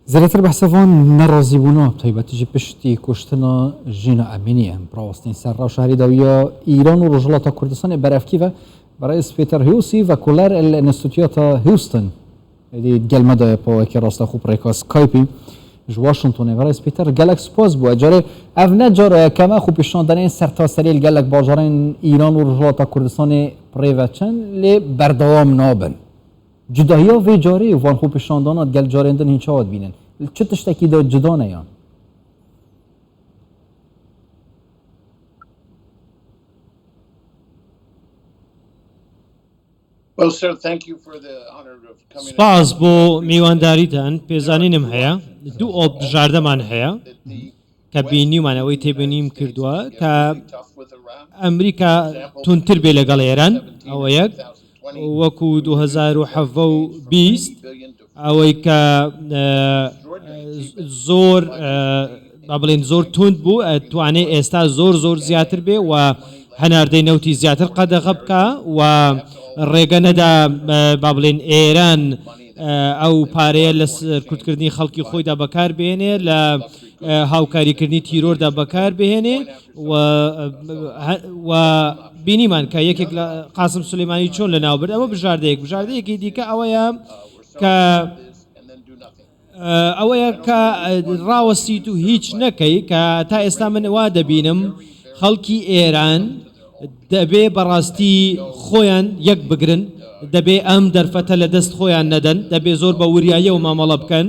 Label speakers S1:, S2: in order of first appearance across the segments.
S1: زلتر بحثوان نرازی بونا طیبتی پشتی کشتنا جینا امینی هم براستین سر را شهری داویا ایران و رجالات کردستان برافکی و برای سپیتر هیوسی و کلر الانستیتوت هیوستن دی گلمه دای پا که راستا خوب ریکاس سکایپی واشنطن برای سپیتر گلکس پاس بود جاره اول جاره کما خوب پیشان دارن سرتاسری الگلک بازارن ایران و رجالات کردستان پریوچن لی بردوام نابن جدایا و جاری وان خوب شاندانات گل جارندن هیچ عاد بینن چه تشتکی داد جدا نیان
S2: سپاس بۆ میوانداریتان پێزانینم هەیە دوو ئۆ بژاردەمان هەیە کە بینیمانەوەی تێبینیم کردووە کە ئەمریکا تونتر بێ لەگەڵ ئێران ئەوە یەک وەکو 2020 ئەوەی کە زۆر با بڵێن زۆر تند بوو توانێ ئێستا زۆر زیاتر بێ و هەناردەی نەوتی زیاتر قەدەغە بکە و ڕێگە نەدا با بڵێن ئێران ئەو پارەیە لە سەرکوتکردنی خەڵکی خۆیدا بەکار بهێنێ لە هاوکاریکردنی تیرۆردا بەکار بهێنێ و بینیمان کە یەکێک لە قاسم سولەیمانی چۆن لە ناوبرد ئەمە بژاردەیەکی دیکە ئەوەیە کە ڕاوەستیت و هیچ نەکەی کە تا ئێستا من وا دەبینم خەڵکی ئێران دەبێ بەڕاستی خۆیان یەک بگرن دەبێ ئەم دەرفەتە لە دەست خۆیان نەدەن دەبێ زۆر بە وریایە و مامەڵە بکەن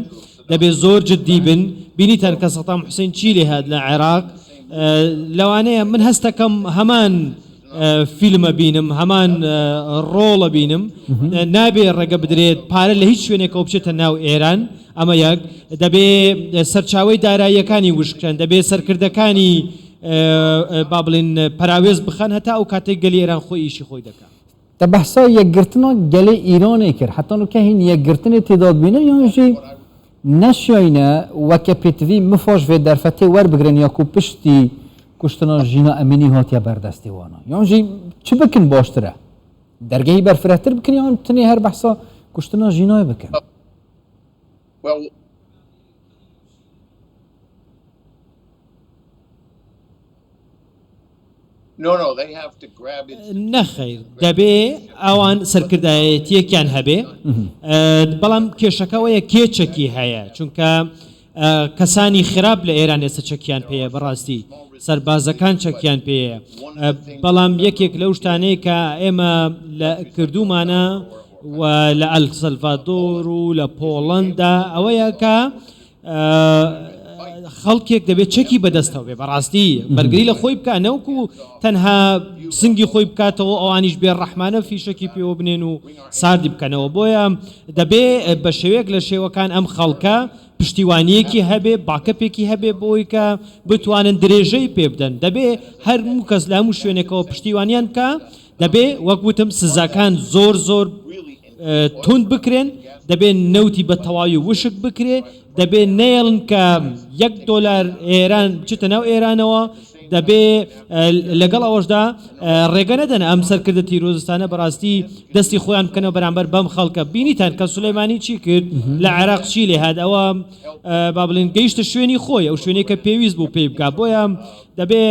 S2: دەبێ زۆر جددی بن بینیتان کە سەدام حوسێن چی لێ هات لە عێراق لەوانەیە من هەستەکەم هەمان فیلمە بینم هەمان ڕۆڵە بینم نابێ ڕێگە بدرێت پارە لە هیچ شوێنێکەوە بچێتە ناو ئێران ئەمە یەک دەبێ سەرچاوەی داراییەکانی وشکن دەبێ سەرکردەکانی با بڵێن پراوێز بخەن هەتا ئەو کاتێک گەلی ئێران خۆی ئیشی خۆی دەکات
S1: تا بحثا یەکگرتنا گەلێ ئیرانێ کرد حتا نوکە هین یەکگرتنی تێداد بینە یانژی نەشیاینە وەکە پێتوی مفاش وێ دەرفەتێ وەربگرن یاکو پشتی کوشتنا ژینا ئەمینی هاتیە بەردەستی وانە یانژی چ بکن باشترە دەرگەی بەرفرەتر بکن یان تنێ هەر بەحسا کوشتنا ژینای بکن
S2: نەخەیر دەبێ ئەوان سەرکردایەتیەکیان هەبێ بەڵام کێشەکەوەیە کێچێکی هەیە چونکە کەسانی خراپ لە ئێران ئێستا چەکیان پێیە بەڕاستی سەربازەکان چەکیان پێیە بەڵام یەکێک لەو شتانەیە کە ئێمە لە کردومانە و لە ئەلسەلڤادۆر و لە پۆڵەندا ئەوەیە کە خەڵکێک دەبێت چەکی بەدەستەوە بێ بەڕاستی بەرگری لە خۆی بکە نەوەکو تەنها سنگی خۆی بکاتەوە ئەوانیش بێ ڕەحمانە فیشەکی پێوە بنێن و ساردی بکەنەوە بۆیە دەبێ بە شێوەیەک لە شێوەکان ئەم خەڵکە پشتیوانیەکی هەبێ باکەپێکی هەبێ بۆی کە بتوانن درێژەی پێ بدەن دەبێ هەرموو کەس لە هەموو شوێنێکەوە پشتیوانیان بکە دەبێ وەکوتم سزاکان زۆر تند بکرێن دەبێ نەوتی بە تەواوی وشک بکرێ دەبێ نێڵن کە $1 ئێران بچێتە ناو ئێرانەوە دەبێ لەگەڵ ئەوەشدا ڕێگە نەدەن ئەم سەرکردە تیرۆزستانە بەڕاستی دەستی خۆیان بکەنەوە بەرامبەر بەم خەڵکە بینیتان کە سولەیمانی چی کرد لە عێراق چی لێ هات ئەوە با بڵێن گەیشتە شوێنی خۆی ئەو شوێنەی کە پێویست بوو پێی بکات بۆیە دەبێ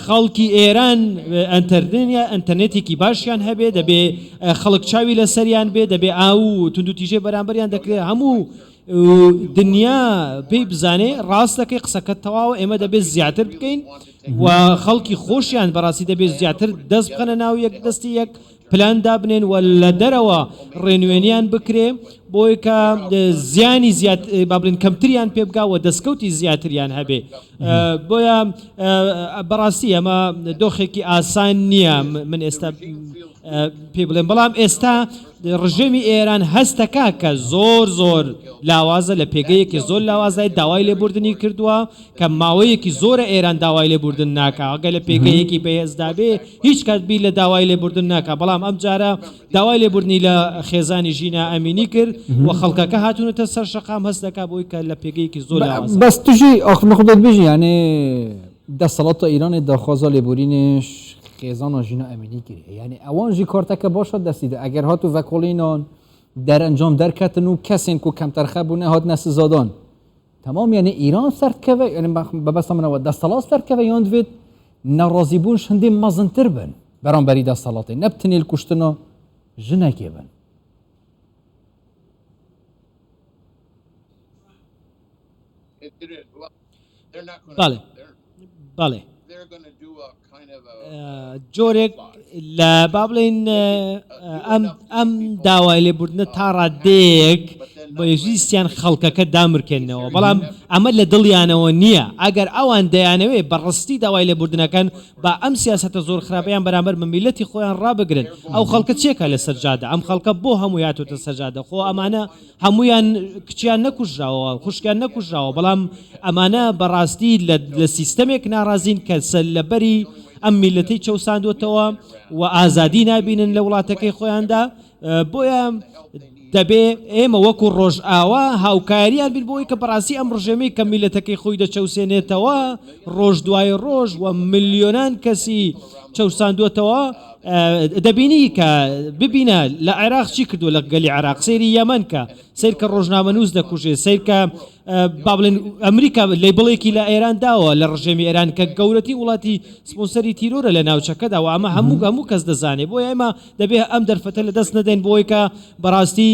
S2: خەڵکی ئێران ئەنتەرنێتێکی باشیان هەبێ دەبێ خەڵک چاوی لە سەریان بێ دەبێ ئاو تونند و تیژێ بەرامبەریان دەکرێت هەموو دنیا پێی بزانێ ڕاستەکەی قسەکە تەواوە ئێمە دەبێت زیاتر بکەین و خەڵکی خۆشیان بەڕاستی دەبێت زیاتر دەست بخەنە ناو یەک دەستی یەک پلان دابنێن و لە دەرەوە ڕێنوێنیان بکرێ بۆی کە زیانی زیات با بڵێن کەمتریان پێ بگا و دەستکەوتی زیاتریان هەبێ بۆیە بەڕاستی ئەمە دۆخێکی ئاسان نییە من ئێستا پێ بڵێم بەڵام ئێستا ڕژێمی ئێران هەستەکە کە زۆر لاوازە لە پێگەیەکی زۆر لاوازای داوای لێبوردنی کردووە کە ماوەیەکی زۆرە ئێران داوای لێبوردن ناکە ئەگە لە پێگەیەکی بەهێزدا بێ هیچ کات بیر لە داوای لێبوردن ناکە بەڵام ئەم جارە داوای لێبوردنی لە خێزانی ژینا ئەمینی کرد و خەڵکەکە هاتوونەتە سەر شەقام هەستەکە بۆی کە لە پێگەیەکی زۆر لاوازە
S1: بەس توژی ئاخر خودت بێژی یعنی دەسەڵاتە ئیرانی داخوازە لێبورینش خێزان ژینا ئەمینی کرد یعنی ئەوان ژی کارتەکە باشە دەستیدە ئەگەر هاتو ڤەکۆڵینان دەرەنجام دەرکەتن و کەسێن و کەمتەرخە بوونە هاتنە سزادان تەمام یعنی ئیران سەردکەوە یعنی بەبەستە منەوە دەسەڵات سەردکەوە یان دوێت نەڕازیبوونش هەندێ مەزنتر بن بەرامبەری دەسەڵاتی نەبتنێل کوشتنە ژنێکێ بن.
S2: بەڵێ بەڵێ جۆرێک لە با بڵێن ئەم داوای لێبوردنە تا ڕادەیەک بە یژیستیان خەڵکەکە دامرکێنەوە بەڵام ئەمە لە دڵیانەوە نییە ئەگەر ئەوان دەیانەوێ بەڕستی داوای لێبوردنەکەن بە ئەم سیاسەتە زۆر خراپەیان بەرامبەر ممیلەتی خۆیان ڕابگرن ئەو خەڵکە چێکە لە سەرجادە ئەم خەڵکە بۆ هەموو یاتوتە سەرجادە خۆ ئەمانە هەمویان کچیان نەکوژراوە خوشکیان نەکوژراوە بەڵام ئەمانە بەڕاستی لە سیستەمێک ناڕازین کە لەبەری ئەم میلەتەی چەوساندوتەوە و ئازادی نابینن لە وڵاتەکەی خۆیاندا بۆیە دەبێ ئێمە وەکو ڕۆژئاوا هاوکاریان بین بۆی کە بەڕاستی ئەم ڕژێمەی کە میلەتەکەی خۆی دەچەوسێنێتەوە ڕۆژ دوای ڕۆژ و ملیۆنان کەسی چەوساندوتەوە دەبینی کە ببینە لە عێراق چی کردو لە گەلی عێراق سەیری یەمەن کە سیر کە ڕۆژنامەنووس دەکوژێ سیر کە با بڵێن ئەمریکا لێبڵێکی لە ئێران داوە لە ڕژێمی ئێران کە گەورەتی وڵاتی سپۆنسەری تیرۆرە لە ناوچەکەدا و ئەمە هەموو کەس دەزانێت بۆ ئێمە دەبێت ئەم دەرفەتە لە دەست نەدەین بۆی کە بەڕاستی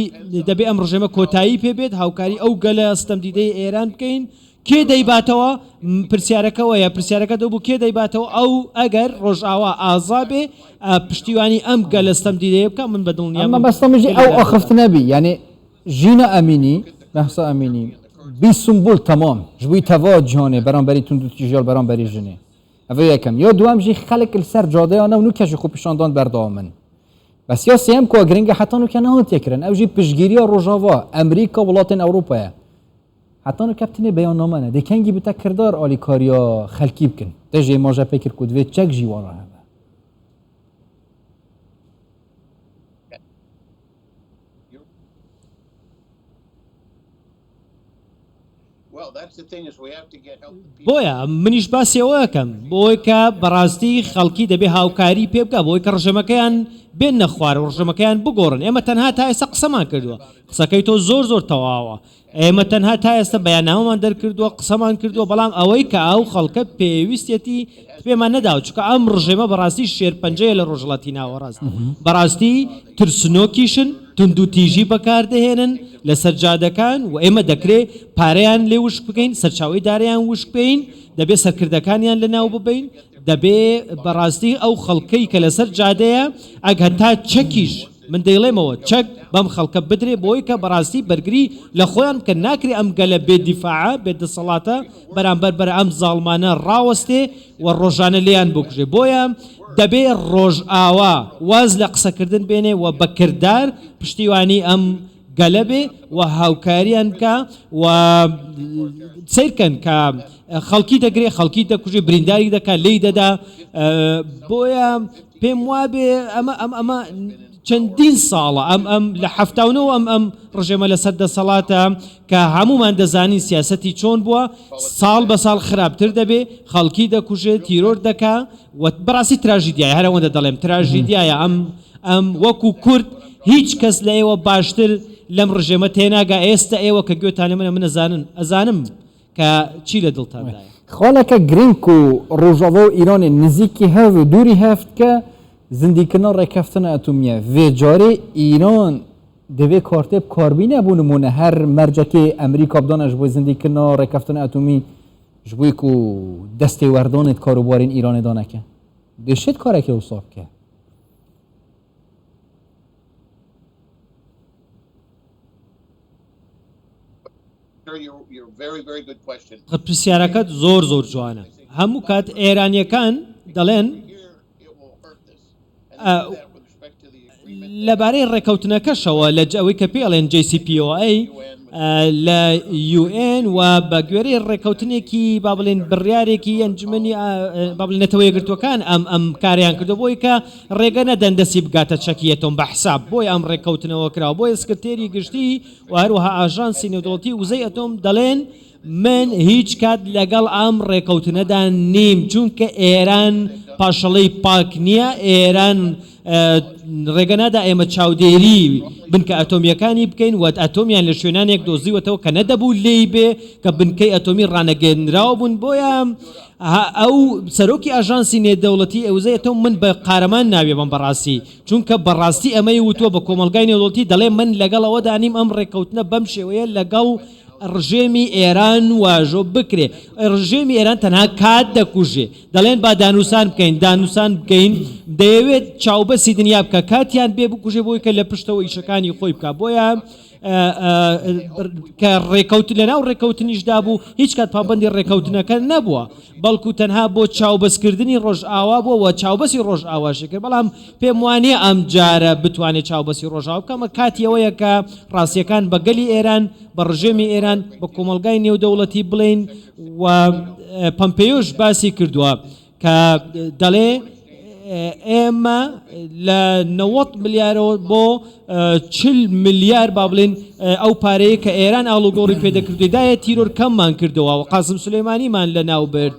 S2: دەبێت ئەم ڕژێمە کۆتایی پێبێت هاوکاری ئەو گەلە ستەم دیدەی ئێران بکەین کێ دەیباتەوە پرسیارەکەەوەیە پرسیارەکە دەبوو کێ دەیباتەوە ئەو ئەگەر ڕۆژئاوا ئازابێ پشتیوانی ئەم گەلەستەم دیدەیە بکە من بەدڵنیام
S1: ئەمە بەستەمەژی ئەو ئەخفت نەبی یعنی ژینە ئەمینی بەحسە ئەمینی بی سمبول تەمام ژبووی تەوا جیهانێ بەرامبەری تونند و تیژال بەرامبەری ژنێ ئەوە یەکەم یا دوامژی خەڵک لەسەر جادەیانە و نوکەژی خۆ پیشاندان بەردەوا من بەس یا سێم کۆ گرنگە حتان و کە نەهاتێکردن ئەوژی پشتگیریە ڕۆژاوا ئەمریکا وڵاتین ئەوروپایە حتان و کەپتنێ بەیاننامەنە دەکەنگی بتە کردار ئالیکاریا خەلکی بکن دەژێ ماژە پێکرد کو دوێت چەک ژیوانە هەبە
S2: بۆیە منیش باسیەوەکەم بۆی کە بەڕاستی خەڵکی دەبێ هاوکاری پێ بکە بۆی کە ڕژەمەکەیان بێن نەخوار و ڕژەمەکەیان بگۆڕن ئێمە تەنها تا ئێستا قسەمان کردووە قسەکەی تۆ زۆر تەواوە ئێمە تەنها تا ئێستا بەیاننامەمان دەرکردووە قسەمان کردووە بەڵام ئەوەی کە ئەو خەڵکە پێویستێتی پێمان نەداوە چونکە ئەم ڕژێمە بەڕاستی شێرپەنجەیە لە ڕۆژهەڵاتی ناوەڕاست بەڕاستی ترسنۆکیشن تند و تیژی بەکاردەهێنن لە سەرجادەکان و ئێمە دەکرێت پارەیان لێ وشک بکەین سەرچاوی دارەیان وشک بکەین دەبێت سەرکردەکانیان لە ناو ببین دەبێت بەڕاستی ئەو خەڵکەی کە لەسەر جادەیە ئەگەتا چەکیش من دەیڵێمەوە چەک بەم خەڵکە بدرێ بۆی کە بەڕاستی بەرگری لە خۆیان کە ناکرێ ئەم گەلە بێدیفاعە بێدەسەڵاتە بەرامبەر بەر ئەم زاڵمانە ڕاوەستێ و ڕۆژانە لیان بکوژێ بۆیە دەبێ ڕۆژئاوا واز لە قسەکردن بێنێ و بەکردار پشتیوانی ئەم گەلە بێ و هاوکاریان بکە و سیرکەن کە خەڵکی دەگرێ خەڵکی دەکوژێ برینداری دەکا لی دەدا بۆیە پێم وابێ ئەمە چەندین ساڵە ئەم لە هەفتاونەوە ئەم ڕژێمە لەسەر دەسەڵاتە کە هەمومان دەزانین سیاسەتی چۆن بووە ساڵ بە ساڵ خراپتر دەبێ خەڵکی دەکوژێت تیرۆر دەکا و بەڕاستی تراژیدیایە هەرەوەندە دەڵێم تراژیدیایە ئەم وەکو کورد هیچ کەس لە ئێوە باشتر لەم ڕژێمە تێناگا ئێستا ئێوە کە گوێتانە من ئەزانم کە چی لە دڵتاندایە
S1: خۆڵەکە گرنگ و ڕۆژاوا و ئیرانی نزیکی هەв و دووری هەفت کە زندیکردنا ڕێککەفتنە ئەتۆمیە vێجارێ ئیران دەبێت کارتێ کاربینە بوو نمونە هەر مەرجەکەی ئەمریکا بدانە ji بۆ زندیکردنا ڕێککەفتنە ئەتۆمی ji بۆی و دەستێ وەردانێت کاروبارین ئیرانê daneke دەشێت کارێکی وسا بکە
S2: پرسیارەکەت زۆر جوانە هەموو کات ئێرانیەکان دەڵێن لەبارەی ڕێکەوتنەکەشەوە لە ئەوەی کە پێڵێن JCPOA لە UN و بە گوێرەی ڕێکەوتنێکی با بڵێن بڕیارێکی ئەنجومەنی با بڵێن نەتەوە یەکگرتووەکان ئەم کاریان کردو بۆی کە ڕێگە نەدەن دەستی بگاتە چەکیەتۆم بە حساب بۆی ئەم ڕێکەوتنەوە کراوە بۆیە سکرتێری گشتی و هەروەها ئاژانسی نێودەوڵەتی وزەی ئەتۆم دەڵێن من هیچ کات لەگەڵ ئەم ڕێکەوتنەدا نیم چونکە ئێران پاشەڵەی پاک نییە ئێران ڕێگەنادا ئێمە چاودێری بنکە ئەتۆمیەکانی بکەین و ئەتۆمیان لە شوێنانێک دۆزیوەتەوە کە نەدەبوو لێی بێ کە بنکەی ئەتۆمی ڕانەگەێنراوە بوون بۆیە ئەو سەرۆکی ئاژانسی نێودەوڵەتی ئەوزەیەتەوە من بە قارەمان ناوێ بەم بەڕاستی چونکە بەڕاستی ئەمەی وتووە بە کۆمەلگای نێودەوڵەتی دەڵێ من لەگەڵەوە دانیم ئەم ڕێکەوتنە بەم شێوەیە لەگەڵ ڕژێمی ئێران واژۆ بکرێ ڕژێمی ئێران تەنها کات دەکوژێ دەڵێن با دانووسان بکەین دانووسان بکەین دەیەوێت چاوبەسی دنیا بکە کاتیان بێ بکوژێ بۆی کە لە پشتەوە ئیشەکانی خۆی بکە بۆیە کە ڕێکەوت لەناو ڕێکەوتنیشدا بوو هیچ کات پابەندی ڕێکەوتنەکە نەبووە بەڵکو تەنها بۆ چاوبەسکردنی ڕۆژئاوا بووە شاوبەسی ڕۆژئاواشی کرد بەڵام پێم وانێ ئەم جارە بتوانێت چاوبەسی ڕۆژئاوا بکەمە کاتیەوەیە کە ڕاستیەکان بە گەلی ئێران بە ڕژێمی ئێران بە کۆمەلگای نێودەوڵەتی بڵین و پەمپێۆش باسی کردووە کە دەڵێ ئێمە لە 90 ملیارەوە بۆ 40 ملیار با بڵێن ئەو پارەیە کە ئێران ئاڵوگۆڕی پێدەکردێدایە تیرۆر کەممان کردەوە و قاسم سولەیمانیمان لە ناو برد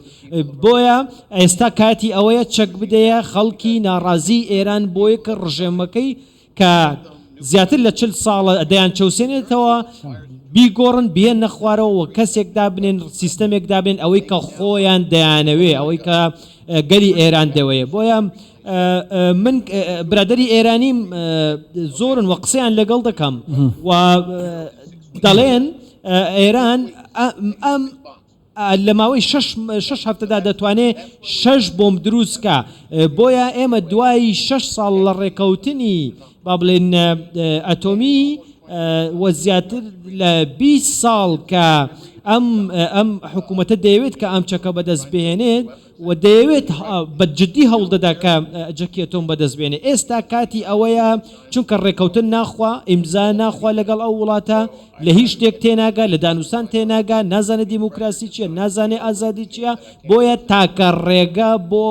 S2: بۆیە ئێستا کاتی ئەوەیە چەک بدەیە خەڵکی ناڕازی ئێران بۆیە کە ڕژێمەکەی کە زیاتر لە 40 ساڵە دەیان چەوسێنێتەوە بیگۆڕن بێن نەخوارەوە و کەسێک دابنێن سیستەمێک دابنێن ئەوەی کە خۆیان دەیانەوێ ئەوەی کە گەلی ئێران دەوەیە بۆیە من برادری ئێرانیم زۆرن و قسەیان لەگەڵ دەکەم و دەڵێن ئێران ئەم لە ماوەی 6 هەفتەدا دەتوانێت 6 بۆم دروستکە بۆیە ئێمە دوای 6 ساڵ لە ڕێکەوتنی با بڵێن ئەتۆمی و زیاتر لە 20 ساڵ کە ئەم حکوومەتە دەیەوێت کە ئەم چەکە بەدەست بهێنێت و دەیەوێت بەجددی هەوڵدەدا کە جەکی ئەتۆم بەدەست بێنێ ئێستا کاتی ئەوەیە چونکە ڕێکەوتن ناخوا ئیمزا ناخوا لەگەڵ ئەو وڵاتە لە هیچ شتێک تێناگا لە دانووسان تێناگا نازانێت دیموکراسی چییە نازانێت ئازادی چییە بۆیە تاکە ڕێگە بۆ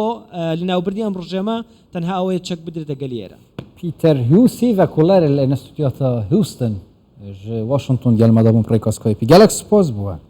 S2: لەناوبردنی ئەم ڕژێمە تەنها ئەوەیە چەک بدرێتە گەلیێرە
S1: Peter Husi و کولر الانستیتویات هیوستن Washington gelmedi bu prekaz kayıpı. Galaxy Poz bu.